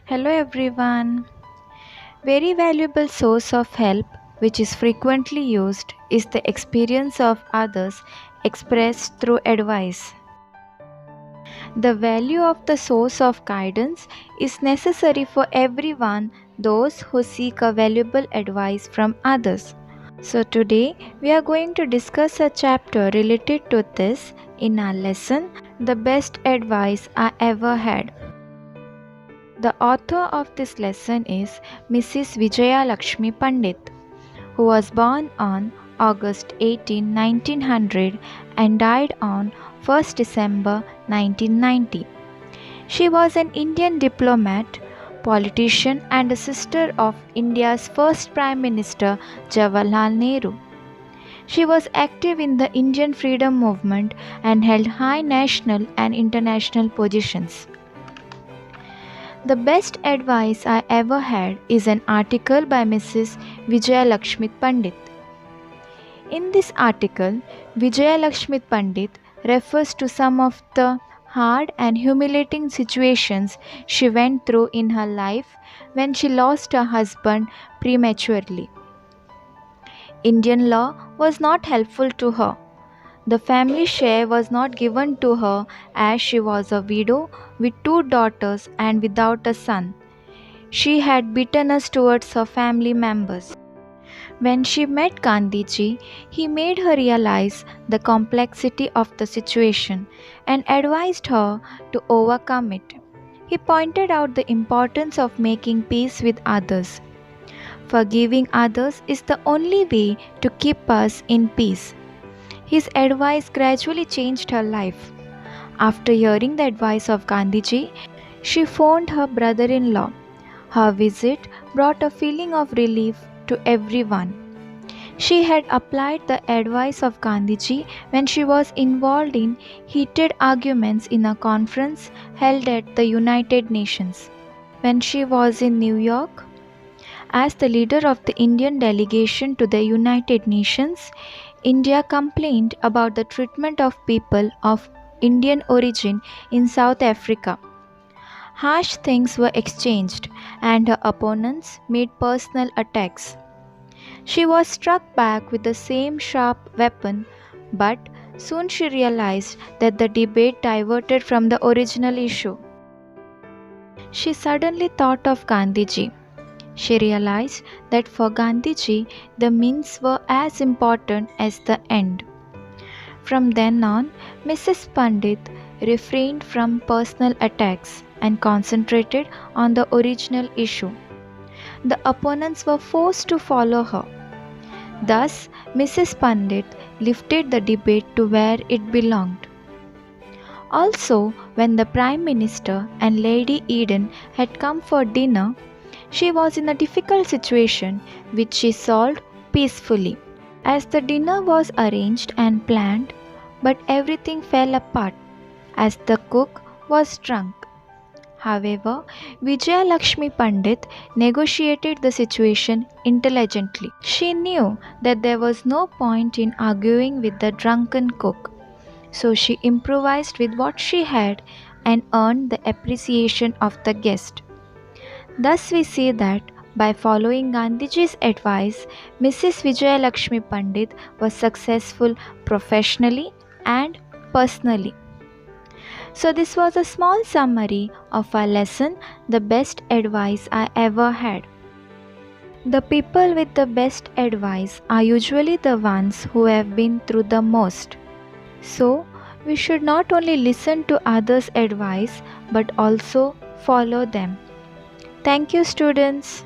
Hello everyone. Very valuable source of help which is frequently used is the experience of others expressed through advice. The value of the source of guidance is necessary for everyone those who seek a valuable advice from others. So today we are going to discuss a chapter related to this in our lesson The Best Advice I Ever Had. The author of this lesson is Mrs. Vijaya Lakshmi Pandit, who was born on August 18, 1900 and died on 1st December 1990. She was an Indian diplomat, politician and a sister of India's first Prime Minister Jawaharlal Nehru. She was active in the Indian freedom movement and held high national and international positions. The best advice I ever had is an article by Mrs. Vijaya Lakshmi Pandit. In this article, Vijaya Lakshmi Pandit refers to some of the hard and humiliating situations she went through in her life when she lost her husband prematurely. Indian law was not helpful to her. The family share was not given to her as she was a widow with two daughters and without a son. She had bitterness towards her family members. When she met Gandhiji, he made her realize the complexity of the situation and advised her to overcome it. He pointed out the importance of making peace with others. Forgiving others is the only way to keep us in peace. His advice gradually changed her life. After hearing the advice of Gandhiji, she phoned her brother-in-law. Her visit brought a feeling of relief to everyone. She had applied the advice of Gandhiji when she was involved in heated arguments in a conference held at the United Nations. When she was in New York, as the leader of the Indian delegation to the United Nations, India complained about the treatment of people of Indian origin in South Africa. Harsh things were exchanged, and her opponents made personal attacks. She was struck back with the same sharp weapon, but soon she realized that the debate diverted from the original issue. She suddenly thought of Gandhiji. She realized that for Gandhiji, the means were as important as the end. From then on, Mrs. Pandit refrained from personal attacks and concentrated on the original issue. The opponents were forced to follow her. Thus, Mrs. Pandit lifted the debate to where it belonged. Also, when the Prime Minister and Lady Eden had come for dinner, she was in a difficult situation which she solved peacefully. As the dinner was arranged and planned, but everything fell apart as the cook was drunk. However, Vijaya Lakshmi Pandit negotiated the situation intelligently. She knew that there was no point in arguing with the drunken cook, so she improvised with what she had and earned the appreciation of the guest. Thus, we see that by following Gandhiji's advice, Mrs. Vijaya Lakshmi Pandit was successful professionally and personally. So, this was a small summary of our lesson, The Best Advice I Ever Had. The people with the best advice are usually the ones who have been through the most. So, we should not only listen to others' advice but also follow them. Thank you, students.